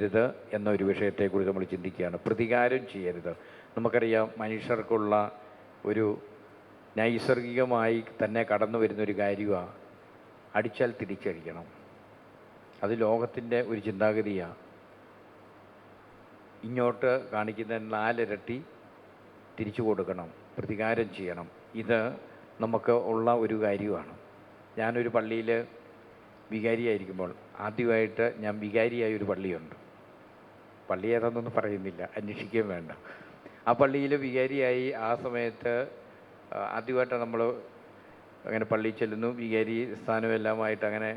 രുത് എന്നൊരു വിഷയത്തെക്കുറിച്ച് നമ്മൾ ചിന്തിക്കുകയാണ്. പ്രതികാരം ചെയ്യരുത്. നമുക്കറിയാം, മനുഷ്യർക്കുള്ള ഒരു നൈസർഗികമായി തന്നെ കടന്നു വരുന്നൊരു കാര്യമാണ് അടിച്ചാൽ തിരിച്ചടിക്കണം. അത് ലോകത്തിൻ്റെ ഒരു ചിന്താഗതിയാണ്. ഇങ്ങോട്ട് കാണിക്കുന്ന 4 ഇരട്ടി തിരിച്ചു കൊടുക്കണം, പ്രതികാരം ചെയ്യണം. ഇത് നമുക്ക് ഉള്ള ഒരു കാര്യമാണ്. ഞാനൊരു പള്ളിയിൽ വികാരിയായിരിക്കുമ്പോൾ ആദ്യമായിട്ട് ഞാൻ വികാരിയായ ഒരു പള്ളിയുണ്ട്. പള്ളി ഏതാണെന്നൊന്നും പറയുന്നില്ല, അന്വേഷിക്കുകയും വേണ്ട. ആ പള്ളിയിൽ വികാരിയായി ആ സമയത്ത് ആദ്യമായിട്ട് നമ്മൾ അങ്ങനെ പള്ളിയിൽ ചെല്ലുന്നു. വികാരി സ്ഥാനമെല്ലാമായിട്ട് അങ്ങനെ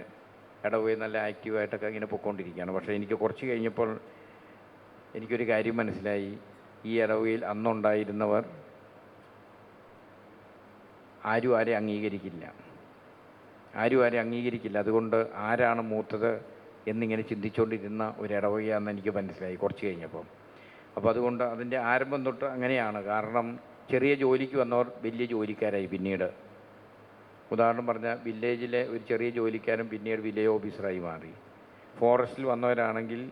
ഇടപോയി നല്ല ആക്റ്റീവായിട്ടൊക്കെ ഇങ്ങനെ പൊയ്ക്കൊണ്ടിരിക്കുകയാണ്. പക്ഷേ എനിക്ക് കുറച്ച് കഴിഞ്ഞപ്പോൾ എനിക്കൊരു കാര്യം മനസ്സിലായി. ഈ ഇടവയിൽ അന്നുണ്ടായിരുന്നവർ ആരും ആരെ അംഗീകരിക്കില്ല. അതുകൊണ്ട് ആരാണ് മൂത്തത് എന്നിങ്ങനെ ചിന്തിച്ചുകൊണ്ടിരുന്ന ഒരു ഇടവകയാണെന്ന് എനിക്ക് മനസ്സിലായി കുറച്ച് കഴിഞ്ഞപ്പോൾ. അപ്പോൾ അതുകൊണ്ട് അതിൻ്റെ ആരംഭം തൊട്ട് അങ്ങനെയാണ്. കാരണം ചെറിയ ജോലിക്ക് വന്നവർ വലിയ ജോലിക്കാരായി പിന്നീട്. ഉദാഹരണം പറഞ്ഞാൽ, വില്ലേജിലെ ഒരു ചെറിയ ജോലിക്കാരൻ പിന്നീട് വില്ലേജ് ഓഫീസറായി മാറി. ഫോറസ്റ്റിൽ വന്നവരാണെങ്കിൽ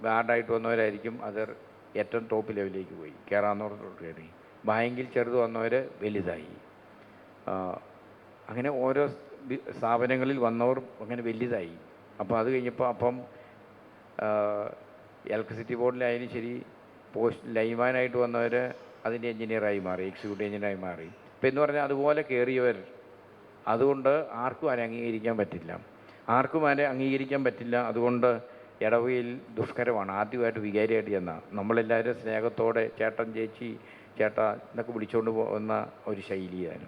ഗാർഡായിട്ട് വന്നവരായിരിക്കും, അത് ഏറ്റവും ടോപ്പ് ലെവലിലേക്ക് പോയി, കയറാവുന്നവർ കയറി. ബാങ്കിൽ ചെറുത് വന്നവർ വലുതായി. അങ്ങനെ ഓരോ സ്ഥാപനങ്ങളിൽ വന്നവർ അങ്ങനെ വലുതായി. അപ്പോൾ അത് കഴിഞ്ഞപ്പോൾ ഇലക്ട്രിസിറ്റി ബോർഡിലായാലും ശരി, പോസ്റ്റ് ലൈൻമാനായിട്ട് വന്നവർ അതിൻ്റെ എഞ്ചിനീയറായി മാറി, എക്സിക്യൂട്ടീവ് എഞ്ചിനീയറായി മാറി. ഇപ്പം എന്ന് പറഞ്ഞാൽ അതുപോലെ കയറിയവർ. അതുകൊണ്ട് ആർക്കും ആരെ അംഗീകരിക്കാൻ പറ്റില്ല. അതുകൊണ്ട് ഇടവയിൽ ദുഷ്കരമാണ്. ആദ്യമായിട്ട് വികാരിയായിട്ട് ചെന്നാൽ നമ്മളെല്ലാവരും സ്നേഹത്തോടെ ചേട്ടൻ, ചേച്ചി, ചേട്ടാ എന്നൊക്കെ വിളിച്ചുകൊണ്ട് പോകുന്ന ഒരു ശൈലിയാണ്.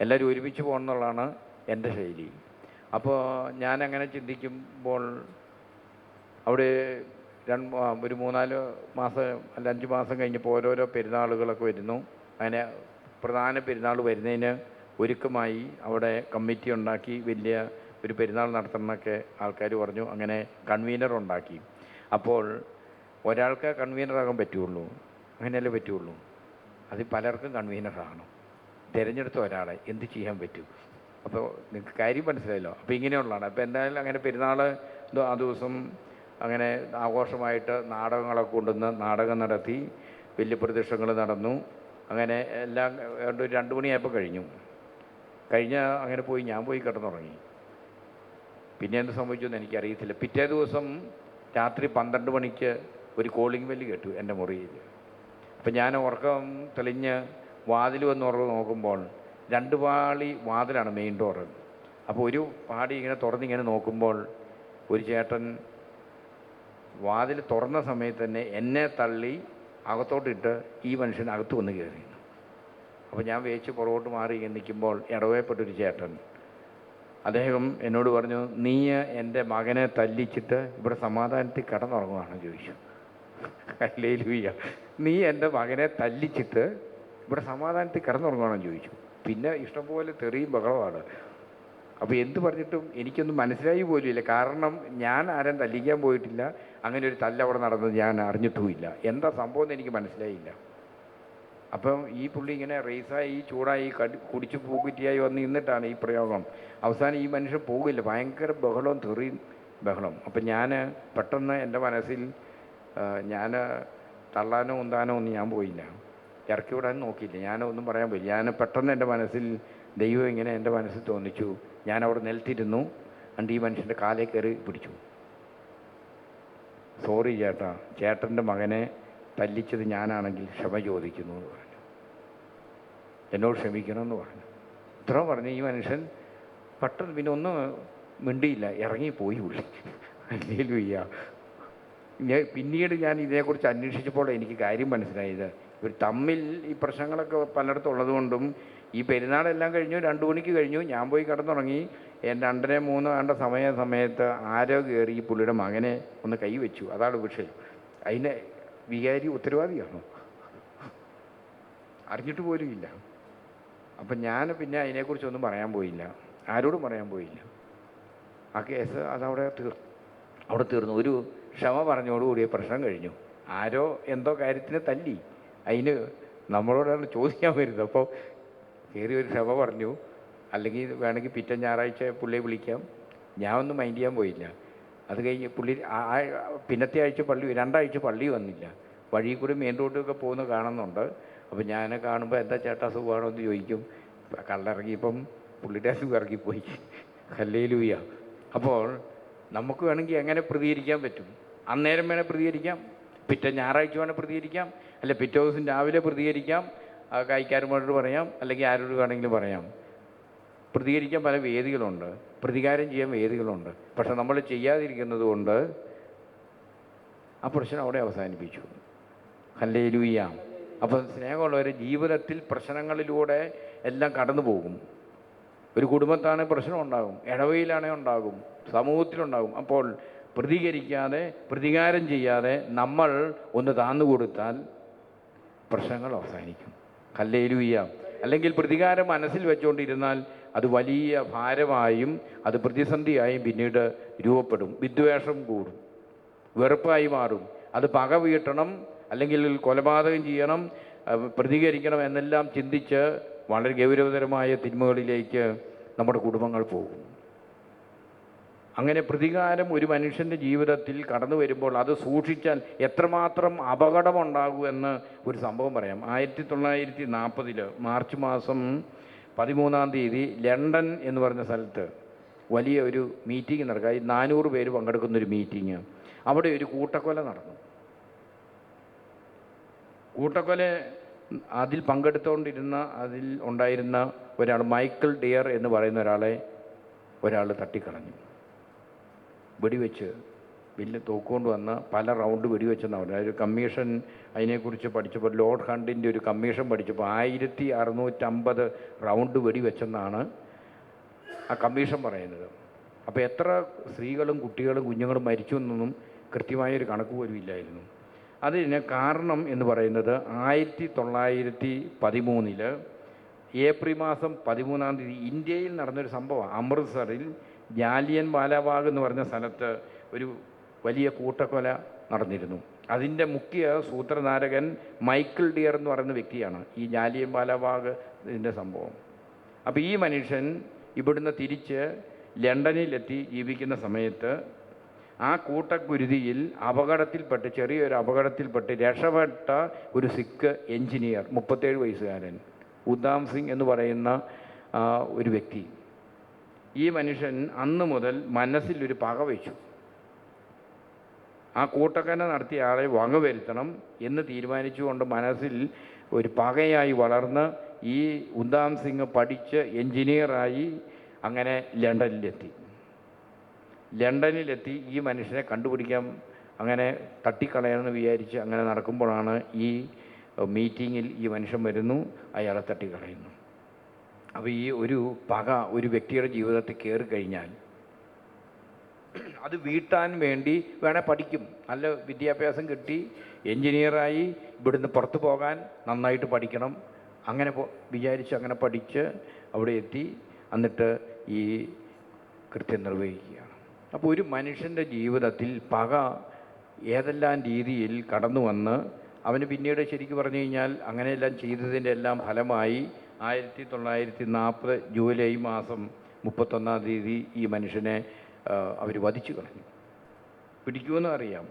എല്ലാവരും ഒരുമിച്ച് പോകണം എന്നുള്ളതാണ് എൻ്റെ ശൈലി. അപ്പോൾ ഞാനങ്ങനെ ചിന്തിക്കുമ്പോൾ അവിടെ ഒരു 3-4 മാസം അല്ല 5 മാസം കഴിഞ്ഞപ്പോൾ ഓരോരോ പെരുന്നാളുകളൊക്കെ വരുന്നു. അങ്ങനെ പ്രധാന പെരുന്നാൾ വരുന്നതിന് ഒരുക്കമായി അവിടെ കമ്മിറ്റി ഉണ്ടാക്കി വലിയ ഒരു പെരുന്നാൾ നടത്തണമെന്നൊക്കെ ആൾക്കാർ പറഞ്ഞു. അങ്ങനെ കൺവീനർ ഉണ്ടാക്കി. അപ്പോൾ ഒരാൾക്ക് കൺവീനറാകാൻ പറ്റുള്ളൂ, അങ്ങനെയല്ലേ പറ്റുള്ളൂ. അത് പലർക്കും കൺവീനറാണ്. തിരഞ്ഞെടുത്ത ഒരാളെ എന്ത് ചെയ്യാൻ പറ്റും? അപ്പോൾ നിങ്ങൾക്ക് കാര്യം മനസ്സിലായല്ലോ. അപ്പോൾ ഇങ്ങനെയുള്ളതാണ്. അപ്പോൾ എന്തായാലും അങ്ങനെ പെരുന്നാൾ ആ ദിവസം അങ്ങനെ ആഘോഷമായിട്ട് നാടകങ്ങളൊക്കെ കൊണ്ടുവന്ന് നാടകം നടത്തി, വലിയ പ്രദക്ഷിണങ്ങൾ നടന്നു. അങ്ങനെ എല്ലാം 2 മണിയായപ്പോൾ കഴിഞ്ഞു. അങ്ങനെ ഞാൻ പോയി കിടന്നുറങ്ങി. പിന്നെ എന്ത് സംഭവിച്ചെന്ന് എനിക്കറിയത്തില്ല. പിറ്റേ ദിവസം രാത്രി 12 മണിക്ക് ഒരു കോളിംഗ് ബെല്ല് കേട്ടു എൻ്റെ മുറിയിൽ. അപ്പം ഞാൻ ഉറക്കം തെളിഞ്ഞ് വാതിൽ വന്ന് നോക്കുമ്പോൾ 2 പാളി വാതിലാണ്, മെയിൻ ഡോറ്. അപ്പോൾ ഒരു പാടി ഇങ്ങനെ തുറന്നിങ്ങനെ നോക്കുമ്പോൾ ഒരു ചേട്ടൻ വാതിൽ തുറന്ന സമയത്ത് തന്നെ എന്നെ തള്ളി അകത്തോട്ടിട്ട് ഈ മനുഷ്യൻ അകത്ത് വന്ന് കയറി. അപ്പോൾ ഞാൻ വേച്ച് പുറകോട്ട് മാറി നിൽക്കുമ്പോൾ ഇടവയപ്പെട്ടൊരു ചേട്ടൻ, അദ്ദേഹം എന്നോട് പറഞ്ഞു, നീ എൻ്റെ മകനെ തല്ലിച്ചിട്ട് ഇവിടെ സമാധാനത്തിൽ കിടന്നുറങ്ങുകയാണെന്ന് ചോദിച്ചു. ഹല്ലേലൂയ. നീ എൻ്റെ മകനെ തല്ലിച്ചിട്ട് ഇവിടെ സമാധാനത്തിൽ കിടന്നുറങ്ങുകയാണെന്ന് ചോദിച്ചു. പിന്നെ ഇഷ്ടംപോലെ തെറിയും ബഹളമാണ്. അപ്പോൾ എന്ത് പറഞ്ഞിട്ടും എനിക്കൊന്നും മനസ്സിലായി പോലുമില്ല. കാരണം ഞാൻ ആരും തല്ലിക്കാൻ പോയിട്ടില്ല, അങ്ങനെ ഒരു തല്ലവിടെ നടന്നത് ഞാൻ അറിഞ്ഞിട്ടുമില്ല. എന്താ സംഭവം എന്ന് എനിക്ക് മനസ്സിലായില്ല. അപ്പം ഈ പുള്ളി ഇങ്ങനെ റേസായി ചൂടായി കുടിച്ച് പൂക്കുറ്റിയായി വന്ന് നിന്നിട്ടാണ് ഈ പ്രയോഗം. അവസാനം ഈ മനുഷ്യൻ പോകില്ല, ഭയങ്കര ബഹളവും തെറിയും ബഹളം. അപ്പം ഞാൻ പെട്ടെന്ന് എൻ്റെ മനസ്സിൽ ഞാൻ തള്ളാനോ ഉന്താനോ ഒന്നും ഞാൻ പോയില്ല, ഇറക്കി വിടാൻ നോക്കിയില്ല, ഞാനൊന്നും പറയാൻ പോയില്ല. ഞാൻ പെട്ടെന്ന് എൻ്റെ മനസ്സിൽ ദൈവം ഇങ്ങനെ എൻ്റെ മനസ്സിൽ തോന്നിച്ചു. ഞാനവിടെ നിലത്തിരുന്നു, എന്നിട്ട് ഈ മനുഷ്യൻ്റെ കാലേ കയറി പിടിച്ചു. സോറി ചേട്ടാ, ചേട്ടൻ്റെ മകനെ തല്ലിച്ചത് ഞാനാണെങ്കിൽ ക്ഷമ ചോദിക്കുന്നു എന്ന് പറഞ്ഞു. എന്നോട് ക്ഷമിക്കണമെന്ന് പറഞ്ഞു. ഇത്ര പറഞ്ഞ് ഈ മനുഷ്യൻ പെട്ടെന്ന് പിന്നെ ഒന്നും മിണ്ടിയില്ല, ഇറങ്ങിപ്പോയി പുള്ളി. ഹല്ലേലൂയ. പിന്നീട് ഞാൻ ഇതിനെക്കുറിച്ച് അന്വേഷിച്ചപ്പോൾ എനിക്ക് കാര്യം മനസ്സിലായത്, ഇവർ തമ്മിൽ ഈ പ്രശ്നങ്ങളൊക്കെ പലയിടത്തും ഉള്ളതുകൊണ്ടും ഈ പെരുന്നാളെല്ലാം കഴിഞ്ഞു, 2 മണിക്ക് കഴിഞ്ഞു, ഞാൻ പോയി കിടന്നുറങ്ങി. 2-3 ആണ്ട സമയത്ത് ആരോ കയറി ഈ പുള്ളിയുടെ മകനെ ഒന്ന് കൈവച്ചു. അതാണ് വിഷയം. അതിനെ വികാരി ഉത്തരവാദിയാണോ? അറിഞ്ഞിട്ട് പോലും ഇല്ല. അപ്പം ഞാൻ പിന്നെ അതിനെക്കുറിച്ചൊന്നും പറയാൻ പോയില്ല, ആരോടും പറയാൻ പോയില്ല. ആ കേസ് അതവിടെ തീർന്നു. ഒരു ക്ഷമ പറഞ്ഞോടുകൂടിയ പ്രശ്നം കഴിഞ്ഞു. ആരോ എന്തോ കാര്യത്തിന് തല്ലി, അതിന് നമ്മളോടാണ് ചോദിക്കാൻ വരുന്നത്. അപ്പോൾ കയറി ഒരു ക്ഷമ പറഞ്ഞു. അല്ലെങ്കിൽ വേണമെങ്കിൽ പിറ്റേ ഞായറാഴ്ച പുള്ളിയെ വിളിക്കാം. ഞാൻ ഒന്നും മൈൻഡ് ചെയ്യാൻ പോയില്ല. അത് കഴിഞ്ഞ് പുള്ളി പിന്നത്തെ ആഴ്ച രണ്ടാഴ്ച പള്ളി വന്നില്ല. വഴിയിൽ കൂടി മെയിൻ റോഡിലൊക്കെ പോകുന്ന കാണുന്നുണ്ട്. അപ്പോൾ ഞാൻ കാണുമ്പോൾ എന്താ ചേട്ടാ സുഖമാണോ എന്ന് ചോദിക്കും. കള്ളിറങ്ങിയപ്പം പുള്ളിയുടെ അസുഖം ഇറങ്ങിപ്പോയി. ഹല്ലേലൂയ. അപ്പോൾ നമുക്ക് വേണമെങ്കിൽ എങ്ങനെ പ്രതികരിക്കാൻ പറ്റും? അന്നേരം വേണേൽ പ്രതികരിക്കാം, പിറ്റേ ഞായറാഴ്ച വേണേൽ പ്രതികരിക്കാം, അല്ല പിറ്റേ ദിവസം രാവിലെ പ്രതികരിക്കാം, കൈക്കാരന്മാരോട് പറയാം, അല്ലെങ്കിൽ ആരോട് വേണമെങ്കിലും പറയാം. പ്രതികരിക്കാൻ പല വേദികളുണ്ട്, പ്രതികാരം ചെയ്യാൻ വേദികളുണ്ട്. പക്ഷെ നമ്മൾ ചെയ്യാതിരിക്കുന്നത് കൊണ്ട് ആ പ്രശ്നം അവിടെ അവസാനിപ്പിച്ചു. ഹല്ലേലൂയ. അപ്പം സ്നേഹമുള്ളവർ, ജീവിതത്തിൽ പ്രശ്നങ്ങളിലൂടെ എല്ലാം കടന്നു പോകും. ഒരു കുടുംബത്താണെങ്കിൽ പ്രശ്നം ഉണ്ടാകും, ഇടവയിലാണെങ്കിൽ ഉണ്ടാകും, സമൂഹത്തിലുണ്ടാകും. അപ്പോൾ പ്രതികരിക്കാതെ, പ്രതികാരം ചെയ്യാതെ നമ്മൾ ഒന്ന് താന്നു കൊടുത്താൽ പ്രശ്നങ്ങൾ അവസാനിക്കും. ഹല്ലേലൂയ. അല്ലെങ്കിൽ പ്രതികാരം മനസ്സിൽ വെച്ചുകൊണ്ടിരുന്നാൽ അത് വലിയ ഭാരമായും അത് പ്രതിസന്ധിയായും പിന്നീട് രൂപപ്പെടും. വിദ്വേഷം കൂടും, വെറുപ്പായി മാറും. അത് പക വീട്ടണം, അല്ലെങ്കിൽ കൊലപാതകം ചെയ്യണം, പ്രതികരിക്കണം എന്നെല്ലാം ചിന്തിച്ച് വളരെ ഗൗരവതരമായ തിന്മകളിലേക്ക് നമ്മുടെ കുടുംബങ്ങൾ പോകും. അങ്ങനെ പ്രതികാരം ഒരു മനുഷ്യൻ്റെ ജീവിതത്തിൽ കടന്നു വരുമ്പോൾ അത് സൂക്ഷിച്ചാൽ എത്രമാത്രം അപകടമുണ്ടാകുമെന്ന് ഒരു സംഭവം പറയാം. 1940 മാർച്ച് മാസം 13 ലണ്ടൻ എന്ന് പറഞ്ഞ സ്ഥലത്ത് വലിയ ഒരു മീറ്റിംഗ് നടക്കുക. 400 പേര് പങ്കെടുക്കുന്നൊരു മീറ്റിംഗ്. അവിടെ ഒരു കൂട്ടക്കൊല നടന്നു. കൂട്ടക്കൊല അതിൽ അതിൽ ഉണ്ടായിരുന്ന ഒരാൾ, മൈക്കിൾ ഡിയർ എന്ന് പറയുന്ന ഒരാൾ തട്ടിക്കളഞ്ഞു. വെടിവെച്ച് വലിയ തോക്കുകൊണ്ട് വന്ന് പല റൗണ്ട് വെടിവെച്ചെന്നാണ് പറയുന്നത്. ഒരു കമ്മീഷൻ അതിനെക്കുറിച്ച് പഠിച്ചപ്പോൾ, ലോർഡ് ഹണ്ടിൻ്റെ ഒരു കമ്മീഷൻ പഠിച്ചപ്പോൾ 1650 റൗണ്ട് വെടിവെച്ചെന്നാണ് ആ കമ്മീഷൻ പറയുന്നത്. അപ്പോൾ എത്ര സ്ത്രീകളും കുട്ടികളും കുഞ്ഞുങ്ങളും മരിച്ചു എന്നൊന്നും കൃത്യമായൊരു കണക്ക് പോലും ഇല്ലായിരുന്നു. അതിന് കാരണം എന്ന് പറയുന്നത് 1913 ഏപ്രിൽ മാസം 13 ഇന്ത്യയിൽ നടന്നൊരു സംഭവമാണ്. അമൃത്സറിൽ ജാലിയൻ വാലാബാഗ് എന്ന് പറഞ്ഞ സ്ഥലത്ത് ഒരു വലിയ കൂട്ടക്കൊല നടന്നിരുന്നു. അതിൻ്റെ മുഖ്യ സൂത്രധാരകൻ മൈക്കിൾ ഡിയർ എന്ന് പറയുന്ന വ്യക്തിയാണ് ഈ ജാലിയൻ വാലാബാഗിൻ്റെ സംഭവം. അപ്പോൾ ഈ മനുഷ്യൻ ഇവിടുന്ന് തിരിച്ച് ലണ്ടനിലെത്തി ജീവിക്കുന്ന സമയത്ത് ആ കൂട്ടക്കുരുതിയിൽ ചെറിയൊരു അപകടത്തിൽപ്പെട്ട് രക്ഷപ്പെട്ട ഒരു സിഖ് എഞ്ചിനീയർ, 37 വയസ്സുകാരൻ ഉദാം സിംഗ് എന്ന് പറയുന്ന ഒരു വ്യക്തി. ഈ മനുഷ്യൻ അന്ന് മുതൽ മനസ്സിലൊരു പക വെച്ചു. ആ കൂട്ടക്കൊല നടത്തിയ ആളെ വകവരുത്തണം എന്ന് തീരുമാനിച്ചുകൊണ്ട് മനസ്സിൽ ഒരു പകയായി വളർന്ന് ഈ ഉദാം സിംഗ് പഠിച്ച് എഞ്ചിനീയറായി അങ്ങനെ ലണ്ടനിലെത്തി ഈ മനുഷ്യനെ കണ്ടുപിടിക്കാൻ, അങ്ങനെ തട്ടിക്കളയണമെന്ന് വിചാരിച്ച് അങ്ങനെ നടക്കുമ്പോഴാണ് ഈ മീറ്റിങ്ങിൽ ഈ മനുഷ്യൻ വരുന്നു, അയാളെ തട്ടിക്കളയുന്നു. അപ്പോൾ ഈ ഒരു പക ഒരു വ്യക്തിയുടെ ജീവിതത്തിൽ കയറി കഴിഞ്ഞാൽ അത് വീട്ടാൻ വേണ്ടി വേണേൽ പഠിക്കും. നല്ല വിദ്യാഭ്യാസം കിട്ടി എഞ്ചിനീയറായി ഇവിടുന്ന് പുറത്തു പോകാൻ നന്നായിട്ട് പഠിക്കണം, അങ്ങനെ വിചാരിച്ച് അങ്ങനെ പഠിച്ച് അവിടെ എത്തി, എന്നിട്ട് ഈ കൃത്യം നിർവഹിക്കുകയാണ്. അപ്പോൾ ഒരു മനുഷ്യൻ്റെ ജീവിതത്തിൽ പക ഏതെല്ലാം രീതിയിൽ കടന്നു വന്ന് അവന് പിന്നീട് ശരിക്കും പറഞ്ഞു കഴിഞ്ഞാൽ അങ്ങനെയെല്ലാം ചെയ്തതിൻ്റെ എല്ലാം ഫലമായി 1940 ജൂലൈ മാസം 31 ഈ മനുഷ്യനെ അവർ വധിച്ചു കളഞ്ഞു. പിടിക്കുമെന്നും അറിയാം,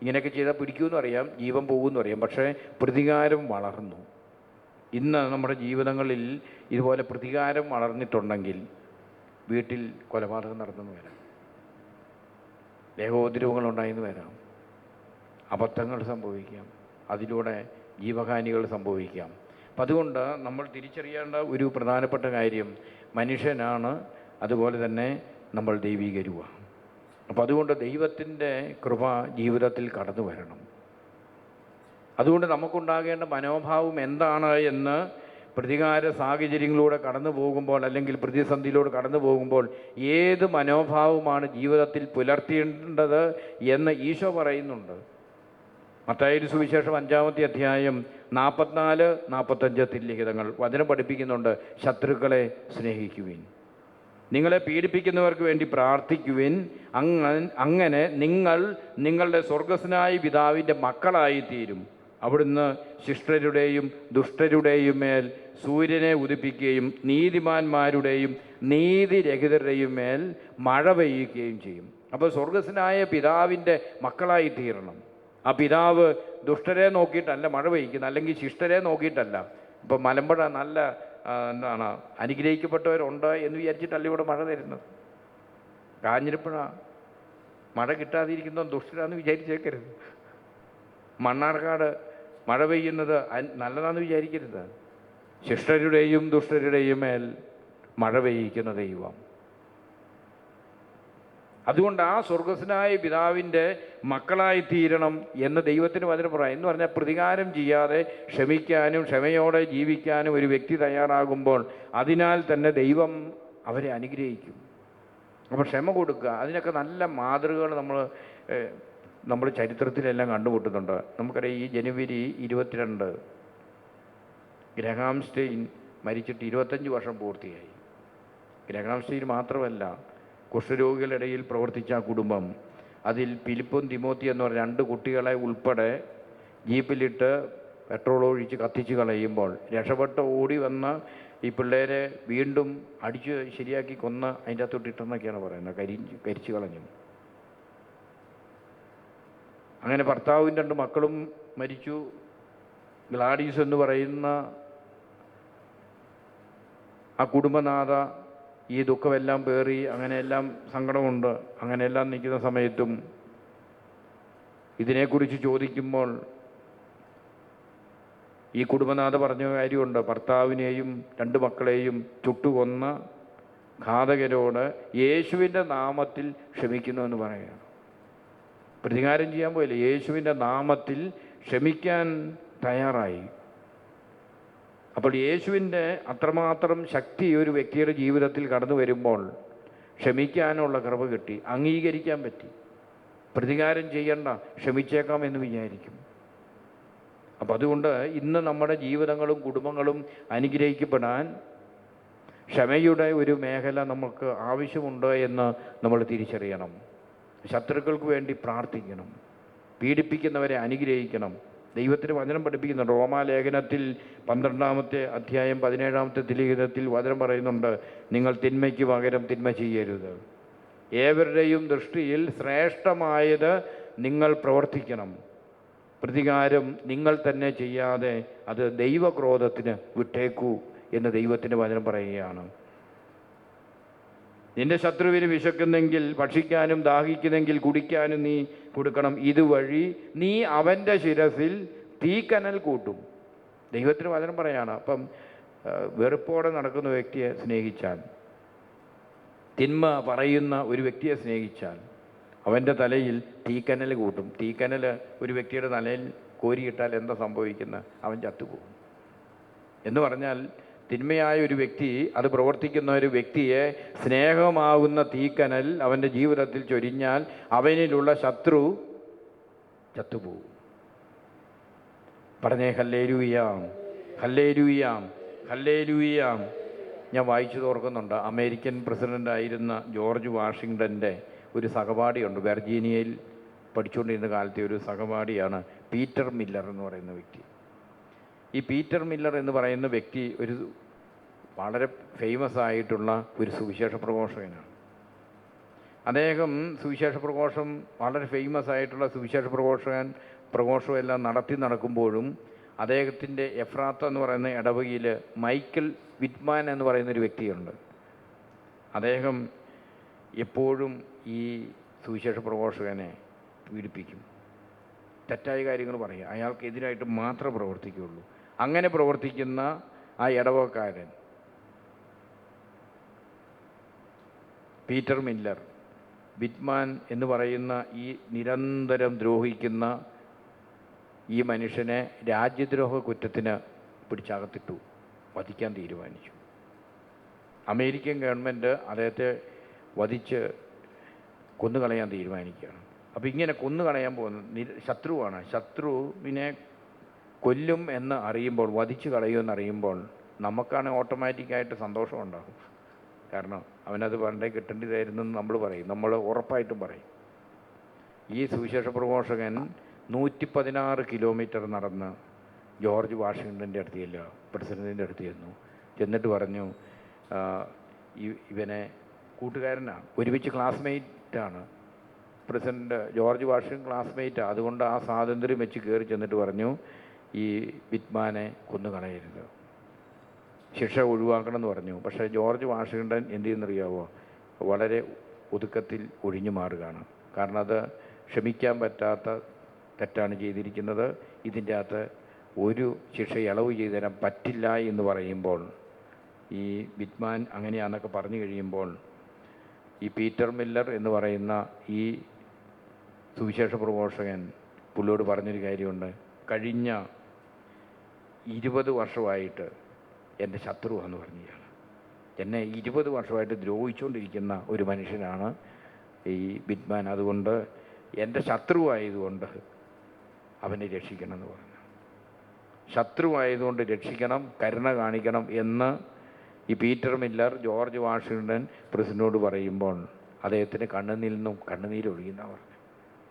ഇങ്ങനെയൊക്കെ ചെയ്താൽ പിടിക്കുമെന്നും അറിയാം, ജീവൻ പോകുമെന്നും അറിയാം. പക്ഷേ പ്രതികാരം വളർന്നു. ഇന്ന് നമ്മുടെ ജീവിതങ്ങളിൽ ഇതുപോലെ പ്രതികാരം വളർന്നിട്ടുണ്ടെങ്കിൽ വീട്ടിൽ കൊലപാതകം നടന്നെന്ന് വരാം, ദേഹോദ്രവങ്ങളുണ്ടായെന്ന് വരാം, അബദ്ധങ്ങൾ സംഭവിക്കാം, അതിലൂടെ ജീവഹാനികൾ സംഭവിക്കാം. അപ്പം അതുകൊണ്ട് നമ്മൾ തിരിച്ചറിയേണ്ട ഒരു പ്രധാനപ്പെട്ട കാര്യം മനുഷ്യനാണ്, അതുപോലെ തന്നെ നമ്മൾ ദൈവീകരുവാണ്. അപ്പം അതുകൊണ്ട് ദൈവത്തിൻ്റെ കൃപ ജീവിതത്തിൽ കടന്നു വരണം. അതുകൊണ്ട് നമുക്കുണ്ടാകേണ്ട മനോഭാവം എന്താണ് എന്ന് പ്രതികാര സാഹചര്യങ്ങളിലൂടെ കടന്നു പോകുമ്പോൾ, അല്ലെങ്കിൽ പ്രതിസന്ധിയിലൂടെ കടന്നു പോകുമ്പോൾ ഏത് മനോഭാവമാണ് ജീവിതത്തിൽ പുലർത്തേണ്ടത് എന്ന് ഈശോ പറയുന്നുണ്ട്. മത്തായിയുടെ സുവിശേഷം 5-ാമത്തെ അധ്യായം 44-45 തിരുലിഖിതങ്ങൾ വചനം പഠിപ്പിക്കുന്നുണ്ട്. ശത്രുക്കളെ സ്നേഹിക്കുവിൻ, നിങ്ങളെ പീഡിപ്പിക്കുന്നവർക്ക് വേണ്ടി പ്രാർത്ഥിക്കുവിൻ, അങ്ങനെ നിങ്ങൾ നിങ്ങളുടെ സ്വർഗസ്വനായ പിതാവിൻ്റെ മക്കളായിത്തീരും. അവിടുന്ന് ശിഷ്ടരുടെയും ദുഷ്ടരുടെയും മേൽ സൂര്യനെ ഉദിപ്പിക്കുകയും നീതിമാന്മാരുടെയും നീതിരഹിതരുടെയും മേൽ മഴ പെയ്യുകയും ചെയ്യും. അപ്പോൾ സ്വർഗസ്വനായ പിതാവിൻ്റെ മക്കളായി തീരണം. ആ പിതാവ് ദുഷ്ടരെ നോക്കിയിട്ടല്ല മഴ പെയ്ക്കുന്നത്, അല്ലെങ്കിൽ ശിഷ്ടരെ നോക്കിയിട്ടല്ല. ഇപ്പം മലമ്പുഴ നല്ല എന്താണ് അനുഗ്രഹിക്കപ്പെട്ടവരുണ്ട് എന്ന് വിചാരിച്ചിട്ടല്ല ഇവിടെ മഴ തരുന്നത്. കാഞ്ഞിരപ്പുഴ മഴ കിട്ടാതിരിക്കുന്നവൻ ദുഷ്ടരാന്ന് വിചാരിച്ചേക്കരുത്. മണ്ണാർക്കാട് മഴ പെയ്യുന്നത് നല്ലതാണെന്ന് വിചാരിക്കരുത്. ശിഷ്ടരുടെയും ദുഷ്ടരുടെയും മേൽ മഴ പെയ്യിക്കുന്ന ദൈവം. അതുകൊണ്ട് ആ സ്വർഗസ്വനായ പിതാവിൻ്റെ മക്കളായി തീരണം എന്ന് ദൈവത്തിന് വചനം പറയാം. എന്ന് പറഞ്ഞാൽ പ്രതികാരം ചെയ്യാതെ ക്ഷമിക്കാനും ക്ഷമയോടെ ജീവിക്കാനും ഒരു വ്യക്തി തയ്യാറാകുമ്പോൾ അതിനാൽ തന്നെ ദൈവം അവരെ അനുഗ്രഹിക്കും. അപ്പോൾ ക്ഷമ കൊടുക്കുക, അതിനൊക്കെ നല്ല മാതൃകകൾ നമ്മൾ ചരിത്രത്തിലെല്ലാം കണ്ടുമുട്ടുന്നുണ്ട്. നമുക്കറിയാം, ഈ ജനുവരി 22 ഗ്രഹാം സ്റ്റെയിൻ മരിച്ചിട്ട് 25 വർഷം പൂർത്തിയായി. ഗ്രഹാം സ്റ്റെയിൻ മാത്രമല്ല, കുഷ്ഠരോഗികളുടെ ഇടയിൽ പ്രവർത്തിച്ച ആ കുടുംബം, അതിൽ ഫിലിപ്പും തിമോത്തി എന്ന് പറഞ്ഞ 2 കുട്ടികളെ ഉൾപ്പെടെ ജീപ്പിലിട്ട് പെട്രോൾ ഒഴിച്ച് കത്തിച്ച് കളയുമ്പോൾ രക്ഷപ്പെട്ട് ഓടി വന്ന ഈ പിള്ളേരെ വീണ്ടും അടിച്ച് ശരിയാക്കി കൊന്ന് അതിൻ്റെ അകത്തോട്ടിട്ടെന്നൊക്കെയാണ് പറയുന്നത്. കരിച്ചു കളഞ്ഞു. അങ്ങനെ ഭർത്താവും 2 മക്കളും മരിച്ചു. ഗ്ലാഡീസ് എന്ന് പറയുന്ന ആ കുടുംബനാഥ ഈ ദുഃഖമെല്ലാം പേറി അങ്ങനെയെല്ലാം സങ്കടമുണ്ട്. അങ്ങനെയെല്ലാം നിൽക്കുന്ന സമയത്തും ഇതിനെക്കുറിച്ച് ചോദിക്കുമ്പോൾ ഈ കുടുംബനാഥ പറഞ്ഞ കാര്യമുണ്ട്. ഭർത്താവിനെയും 2 മക്കളെയും ചുട്ടുകൊന്ന ഘാതകരോട് യേശുവിൻ്റെ നാമത്തിൽ ക്ഷമിക്കുന്നു എന്ന് പറയുകയാണ്. പ്രതികാരം ചെയ്യാൻ പോയില്ല, യേശുവിൻ്റെ നാമത്തിൽ ക്ഷമിക്കാൻ തയ്യാറായി. അപ്പോൾ യേശുവിൻ്റെ അത്രമാത്രം ശക്തി ഒരു വ്യക്തിയുടെ ജീവിതത്തിൽ കടന്നു വരുമ്പോൾ ക്ഷമിക്കാനുള്ള കൃപ കിട്ടി, അംഗീകരിക്കാൻ പറ്റി. പ്രതികാരം ചെയ്യണ്ട, ക്ഷമിച്ചേക്കാം എന്ന് വിചാരിക്കും. അപ്പം അതുകൊണ്ട് ഇന്ന് നമ്മുടെ ജീവിതങ്ങളും കുടുംബങ്ങളും അനുഗ്രഹിക്കപ്പെടാൻ ക്ഷമയുടെ ഒരു മേഖല നമുക്ക് ആവശ്യമുണ്ട് എന്ന് നമ്മൾ തിരിച്ചറിയണം. ശത്രുക്കൾക്ക് വേണ്ടി പ്രാർത്ഥിക്കണം, പീഡിപ്പിക്കുന്നവരെ അനുഗ്രഹിക്കണം. ദൈവത്തിന് വചനം പഠിപ്പിക്കുന്നുണ്ട്. റോമാലേഖനത്തിൽ 12-ാമത്തെ അധ്യായം 17-ാമത്തെ തിലിഖിതത്തിൽ വചനം പറയുന്നുണ്ട്, നിങ്ങൾ തിന്മയ്ക്ക് പകരം തിന്മ ചെയ്യരുത്. ഏവരുടെയും ദൃഷ്ടിയിൽ ശ്രേഷ്ഠമായത് നിങ്ങൾ പ്രവർത്തിക്കണം. പ്രതികാരം നിങ്ങൾ തന്നെ ചെയ്യാതെ അത് ദൈവക്രോധത്തിന് വിട്ടേക്കൂ എന്ന് ദൈവത്തിൻ്റെ വചനം പറയുകയാണ്. നിന്റെ ശത്രുവിന് വിശക്കുന്നെങ്കിൽ ഭക്ഷിക്കാനും ദാഹിക്കുന്നെങ്കിൽ കുടിക്കാനും നീ കൊടുക്കണം. ഇതുവഴി നീ അവൻ്റെ ശിരസിൽ തീക്കനൽ കൂട്ടും. ദൈവത്തിന് വചനം പറയാണ്. അപ്പം വെറുപ്പോടെ നടക്കുന്ന വ്യക്തിയെ സ്നേഹിച്ചാൽ, തിന്മ പറയുന്ന ഒരു വ്യക്തിയെ സ്നേഹിച്ചാൽ അവൻ്റെ തലയിൽ തീക്കനൽ കൂട്ടും. തീക്കനൽ ഒരു വ്യക്തിയുടെ തലയിൽ കോരിയിട്ടാൽ എന്താ സംഭവിക്കുന്നത്? അവൻ ചത്തുപോകും. എന്ന് പറഞ്ഞാൽ തിന്മയായ ഒരു വ്യക്തി, അത് പ്രവർത്തിക്കുന്ന ഒരു വ്യക്തിയെ സ്നേഹമാകുന്ന തീക്കനൽ അവൻ്റെ ജീവിതത്തിൽ ചൊരിഞ്ഞാൽ അവനിലുള്ള ശത്രു ചത്തുപോകും. പറഞ്ഞേ ഹല്ലേലൂയാം, ഹല്ലേലൂയാം, ഹല്ലേലൂയാം. ഞാൻ വായിച്ചു ഓർക്കുന്നുണ്ട്, അമേരിക്കൻ പ്രസിഡൻ്റായിരുന്ന ജോർജ് വാഷിങ്ടൻ്റെ ഒരു സഹപാഠിയുണ്ട്. വെർജീനിയയിൽ പഠിച്ചുകൊണ്ടിരുന്ന കാലത്തെ ഒരു സഹപാഠിയാണ് പീറ്റർ മില്ലർ എന്ന് പറയുന്ന വ്യക്തി. ഈ പീറ്റർ മില്ലർ എന്ന് പറയുന്ന വ്യക്തി ഒരു വളരെ ഫേമസ് ആയിട്ടുള്ള ഒരു സുവിശേഷ പ്രഘോഷകനാണ്. അദ്ദേഹം സുവിശേഷ പ്രഘോഷം, വളരെ ഫേമസ് ആയിട്ടുള്ള സുവിശേഷ പ്രഘോഷമെല്ലാം നടക്കുമ്പോഴും അദ്ദേഹത്തിൻ്റെ എഫ്രാത്ത എന്ന് പറയുന്ന ഇടവകയിൽ മൈക്കൽ വിറ്റ്മാൻ എന്ന് പറയുന്നൊരു വ്യക്തിയുണ്ട്. അദ്ദേഹം എപ്പോഴും ഈ സുവിശേഷ പ്രഘോഷകനെ പീഡിപ്പിക്കും, തെറ്റായ കാര്യങ്ങൾ പറയും, അയാൾക്കെതിരായിട്ട് മാത്രമേ പ്രവർത്തിക്കുകയുള്ളൂ. അങ്ങനെ പ്രവർത്തിക്കുന്ന ആ ഇടവക്കാരൻ പീറ്റർ മില്ലർ, വിറ്റ്മാൻ എന്ന് പറയുന്ന ഈ നിരന്തരം ദ്രോഹിക്കുന്ന ഈ മനുഷ്യനെ രാജ്യദ്രോഹ കുറ്റത്തിന് പിടിച്ചകത്തിട്ടു, വധിക്കാൻ തീരുമാനിച്ചു. അമേരിക്കൻ ഗവൺമെൻറ് അദ്ദേഹത്തെ വധിച്ച് കൊന്നുകളയാൻ തീരുമാനിക്കുകയാണ്. അപ്പോൾ ഇങ്ങനെ കൊന്നുകളയാൻ പോകുന്ന ശത്രുവാണ്. ശത്രുവിനെ കൊല്ലും എന്ന് അറിയുമ്പോൾ, വധിച്ച് കളയുമെന്നറിയുമ്പോൾ നമുക്കാണ് ഓട്ടോമാറ്റിക്കായിട്ട് സന്തോഷമുണ്ടാകും. കാരണം അവനത് പണ്ടേ കിട്ടേണ്ടതായിരുന്നു എന്ന് നമ്മൾ പറയും, നമ്മൾ ഉറപ്പായിട്ടും പറയും. ഈ സുവിശേഷ പ്രഘോഷകൻ 116 കിലോമീറ്റർ നടന്ന് ജോർജ് വാഷിങ്ടൻ്റെ അടുത്ത് ചെല്ലുക, പ്രസിഡൻറ്റിൻ്റെ അടുത്ത് ചെന്നിട്ട് പറഞ്ഞു, ഇവനെ കൂട്ടുകാരനാണ്, ഒരുമിച്ച് ക്ലാസ്മേറ്റാണ്, പ്രസിഡന്റ് ജോർജ് വാഷിംഗ്ടൺ ക്ലാസ്മേറ്റ്, അതുകൊണ്ട് ആ സ്വാതന്ത്ര്യം വെച്ച് കയറി ചെന്നിട്ട് പറഞ്ഞു, ഈ വിറ്റ്മാനെ കൊന്നുകളയരുത്, ശിക്ഷ ഒഴിവാക്കണം എന്ന് പറഞ്ഞു. പക്ഷേ ജോർജ് വാഷിംഗ്ടൺ എന്ത് ചെയ്യുന്നറിയാവോ? വളരെ ഒതുക്കത്തിൽ ഒഴിഞ്ഞു മാറുകയാണ്. കാരണം അത് ക്ഷമിക്കാൻ പറ്റാത്ത തെറ്റാണ് ചെയ്തിരിക്കുന്നത്, ഇതിൻ്റെ അകത്ത് ഒരു ശിക്ഷ ഇളവ് ചെയ്തു തരാൻ പറ്റില്ല എന്ന് പറയുമ്പോൾ, ഈ വിറ്റ്മാൻ അങ്ങനെയാണെന്നൊക്കെ പറഞ്ഞു കഴിയുമ്പോൾ, ഈ പീറ്റർ മില്ലർ എന്ന് പറയുന്ന ഈ സുവിശേഷ പ്രഘോഷകൻ പുള്ളിയോട് പറഞ്ഞൊരു കാര്യമുണ്ട്, കഴിഞ്ഞ 20 വർഷമായിട്ട് എൻ്റെ ശത്രുവാന്ന് പറഞ്ഞാൽ, എന്നെ 20 വർഷമായിട്ട് ദ്രോഹിച്ചുകൊണ്ടിരിക്കുന്ന ഒരു മനുഷ്യനാണ് ഈ വിറ്റ്മാൻ, അതുകൊണ്ട് എൻ്റെ ശത്രുവായതുകൊണ്ട് അവനെ രക്ഷിക്കണം എന്ന് പറഞ്ഞു. ശത്രുവായതുകൊണ്ട് രക്ഷിക്കണം, കരുണ കാണിക്കണം എന്ന് ഈ പീറ്റർ മില്ലർ ജോർജ് വാഷിംഗ്ടൺ പ്രസിഡന്റിനോട് പറയുമ്പോൾ അദ്ദേഹത്തിന് കണ്ണുനീരിൽ നിന്നും കണ്ണുനീരൊഴുകിയെന്ന് പറഞ്ഞു.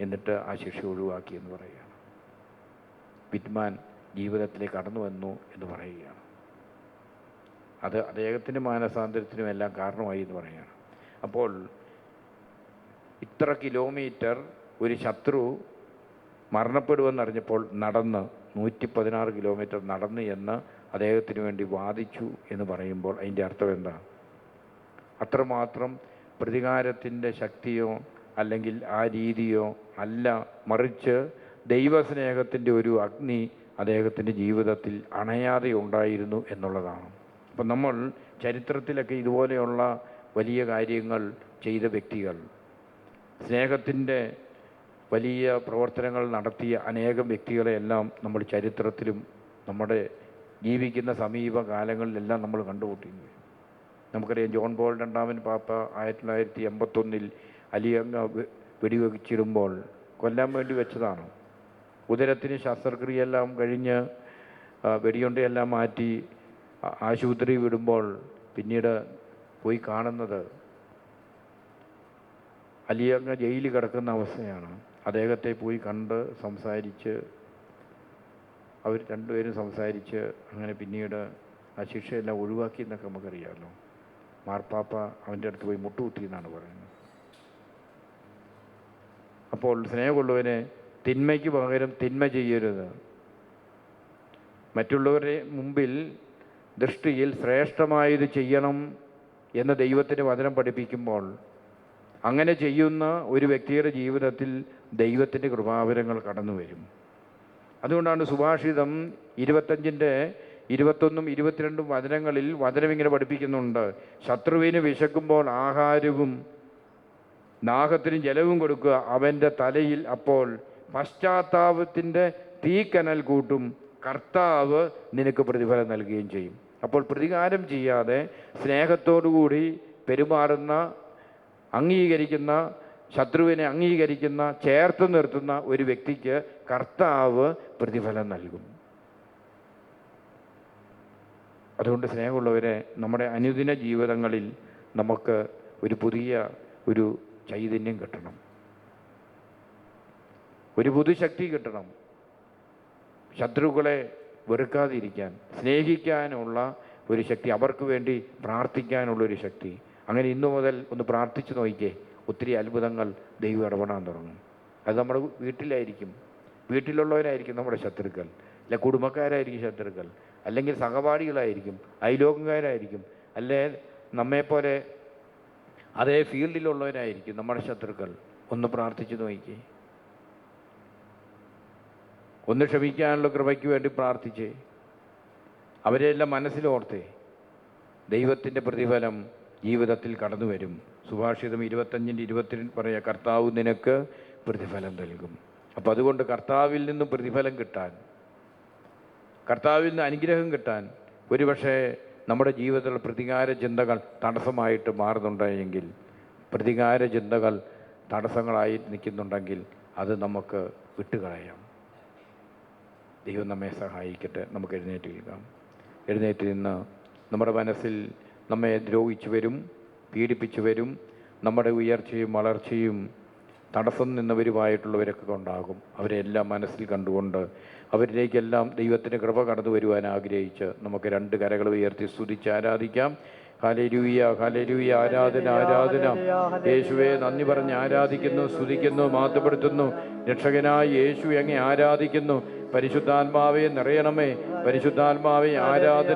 എന്നിട്ട് ആ ശിക്ഷ ഒഴിവാക്കിയെന്ന് പറയുകയാണ്. വിറ്റ്മാൻ ജീവിതത്തിലേക്ക് കടന്നു വന്നു എന്ന് പറയുകയാണ്. അത് അദ്ദേഹത്തിൻ്റെ മാനസാന്തരത്തിനും എല്ലാം കാരണമായി എന്ന് പറയുകയാണ്. അപ്പോൾ ഇത്ര കിലോമീറ്റർ ഒരു ശത്രു മരണപ്പെടുമെന്നറിഞ്ഞപ്പോൾ നടന്ന് 116 കിലോമീറ്റർ നടന്ന് എന്ന് അദ്ദേഹത്തിന് വേണ്ടി വാദിച്ചു എന്ന് പറയുമ്പോൾ അതിൻ്റെ അർത്ഥം എന്താ? അത്രമാത്രം പ്രതികാരത്തിൻ്റെ ശക്തിയോ അല്ലെങ്കിൽ ആ രീതിയോ അല്ല, മറിച്ച് ദൈവസ്നേഹത്തിൻ്റെ ഒരു അഗ്നി അദ്ദേഹത്തിൻ്റെ ജീവിതത്തിൽ അണയാതെ ഉണ്ടായിരുന്നു എന്നുള്ളതാണ്. അപ്പം നമ്മൾ ചരിത്രത്തിലൊക്കെ ഇതുപോലെയുള്ള വലിയ കാര്യങ്ങൾ ചെയ്ത വ്യക്തികൾ, സ്നേഹത്തിൻ്റെ വലിയ പ്രവർത്തനങ്ങൾ നടത്തിയ അനേകം വ്യക്തികളെയെല്ലാം നമ്മൾ ചരിത്രത്തിലും നമ്മുടെ ജീവിക്കുന്ന സമീപകാലങ്ങളിലെല്ലാം നമ്മൾ കണ്ടുമുട്ടിയിരുന്നു. നമുക്കറിയാം, ജോൺ പോൾ രണ്ടാമൻ പാപ്പ 1981 അലിയങ്ങ വെടിവെച്ചിടുമ്പോൾ കൊല്ലാൻ വേണ്ടി വെച്ചതാണ്. ഉദരത്തിന് ശസ്ത്രക്രിയയെല്ലാം കഴിഞ്ഞ് വെടിയുണ്ടയെല്ലാം മാറ്റി ആശുപത്രി വിടുമ്പോൾ പിന്നീട് പോയി കാണുന്നത് അലിയങ്ങ ജയിലിൽ കിടക്കുന്ന അവസ്ഥയാണ്. അദ്ദേഹത്തെ പോയി കണ്ട് സംസാരിച്ച്, അവർ രണ്ടുപേരും സംസാരിച്ച് അങ്ങനെ പിന്നീട് ആ ശിക്ഷയെല്ലാം ഒഴിവാക്കി എന്നൊക്കെ നമുക്കറിയാമല്ലോ. മാർപ്പാപ്പ അവൻ്റെ അടുത്ത് പോയി മുട്ടുകുത്തി എന്നാണ് പറയുന്നത്. അപ്പോൾ സ്നേഹമുള്ളവനെ തിന്മയ്ക്ക് പകരം തിന്മ ചെയ്യരുത്. മറ്റുള്ളവരുടെ മുമ്പിൽ ദൃഷ്ടിയിൽ ശ്രേഷ്ഠമായത് ചെയ്യണം എന്ന് ദൈവത്തിൻ്റെ വചനം പഠിപ്പിക്കുമ്പോൾ അങ്ങനെ ചെയ്യുന്ന ഒരു വ്യക്തിയുടെ ജീവിതത്തിൽ ദൈവത്തിൻ്റെ കൃപാവരങ്ങൾ കടന്നു വരും. അതുകൊണ്ടാണ് സുഭാഷിതം 25-ന്റെ 21-ഉം 22-ഉം വചനങ്ങളിൽ വചനം ഇങ്ങനെ പഠിപ്പിക്കുന്നുണ്ട്, ശത്രുവിന് വിശക്കുമ്പോൾ ആഹാരവും ദാഹത്തിന് ജലവും കൊടുക്കുക, അവൻ്റെ തലയിൽ അപ്പോൾ പശ്ചാത്താപത്തിൻ്റെ തീക്കനൽ കൂട്ടും, കർത്താവ് നിനക്ക് പ്രതിഫലം നൽകുകയും ചെയ്യും. അപ്പോൾ പ്രതികാരം ചെയ്യാതെ സ്നേഹത്തോടുകൂടി പെരുമാറുന്ന, അംഗീകരിക്കുന്ന, ശത്രുവിനെ അംഗീകരിക്കുന്ന, ചേർത്ത് നിർത്തുന്ന ഒരു വ്യക്തിക്ക് കർത്താവ് പ്രതിഫലം നൽകും. അതുകൊണ്ട് സ്നേഹമുള്ളവരെ, നമ്മുടെ അനുദിന ജീവിതങ്ങളിൽ നമുക്ക് ഒരു പുതിയ ഒരു ചൈതന്യം കിട്ടണം, ഒരു പുതുശക്തി കിട്ടണം. ശത്രുക്കളെ വെറുക്കാതിരിക്കാൻ, സ്നേഹിക്കാനുള്ള ഒരു ശക്തി, അവർക്ക് വേണ്ടി പ്രാർത്ഥിക്കാനുള്ളൊരു ശക്തി. അങ്ങനെ ഇന്നു മുതൽ ഒന്ന് പ്രാർത്ഥിച്ചു നോക്കിക്കേ, ഒത്തിരി അത്ഭുതങ്ങൾ ദൈവം ഇടപെടാൻ തുടങ്ങും. അത് നമ്മുടെ വീട്ടിലായിരിക്കും, വീട്ടിലുള്ളവരായിരിക്കും നമ്മുടെ ശത്രുക്കൾ, അല്ലെ കുടുംബക്കാരായിരിക്കും ശത്രുക്കൾ, അല്ലെങ്കിൽ സഹപാഠികളായിരിക്കും, അയലോകക്കാരായിരിക്കും, അല്ലെ നമ്മെപ്പോലെ അതേ ഫീൽഡിലുള്ളവരായിരിക്കും നമ്മുടെ ശത്രുക്കൾ. ഒന്ന് പ്രാർത്ഥിച്ചു നോക്കിക്കേ, ഒന്ന് ക്ഷമിക്കാനുള്ള കൃപയ്ക്ക് വേണ്ടി പ്രാർത്ഥിച്ചേ, അവരെല്ലാം മനസ്സിലോർത്തേ. ദൈവത്തിൻ്റെ പ്രതിഫലം ജീവിതത്തിൽ കടന്നു വരും. സുഭാഷിതം 25-ന്റെ 22 പറയാം, കർത്താവ് നിനക്ക് പ്രതിഫലം നൽകും. അപ്പം അതുകൊണ്ട് കർത്താവിൽ നിന്നും പ്രതിഫലം കിട്ടാൻ, കർത്താവിൽ നിന്ന് അനുഗ്രഹം കിട്ടാൻ ഒരുപക്ഷെ നമ്മുടെ ജീവിതത്തിലുള്ള പ്രതികാര ചിന്തകൾ തടസ്സമായിട്ട് മാറുന്നുണ്ടെങ്കിൽ, പ്രതികാര ചിന്തകൾ തടസ്സങ്ങളായി നിൽക്കുന്നുണ്ടെങ്കിൽ അത് നമുക്ക് വിട്ടുകളയാം. ദൈവം നമ്മെ സഹായിക്കട്ടെ. നമുക്ക് എഴുന്നേറ്റ് നിന്ന് നമ്മുടെ മനസ്സിൽ നമ്മെ ദ്രോഹിച്ചവരും പീഡിപ്പിച്ചവരും നമ്മുടെ ഉയർച്ചയും വളർച്ചയും തടസ്സം നിന്നവരുമായിട്ടുള്ളവരൊക്കെ ഉണ്ടാകും. അവരെല്ലാം മനസ്സിൽ കണ്ടുകൊണ്ട് അവരിലേക്കെല്ലാം ദൈവത്തിൻ്റെ കൃപ കടന്നു വരുവാൻ ആഗ്രഹിച്ച് നമുക്ക് 2 കരകൾ ഉയർത്തി സ്തുതിച്ച് ആരാധിക്കാം. Hallelujah hallelujah. ആരാധന ആരാധന. യേശുവെ നന്ദി പറഞ്ഞ് ആരാധിക്കുന്നു, സ്തുതിക്കുന്നു, മഹത്വപ്പെടുത്തുന്നു. രക്ഷകനായ യേശു അങ്ങേ ആരാധിക്കുന്നു. പരിശുദ്ധാത്മാവെ നിറയണമേ, പരിശുദ്ധാത്മാവെ ആരാധന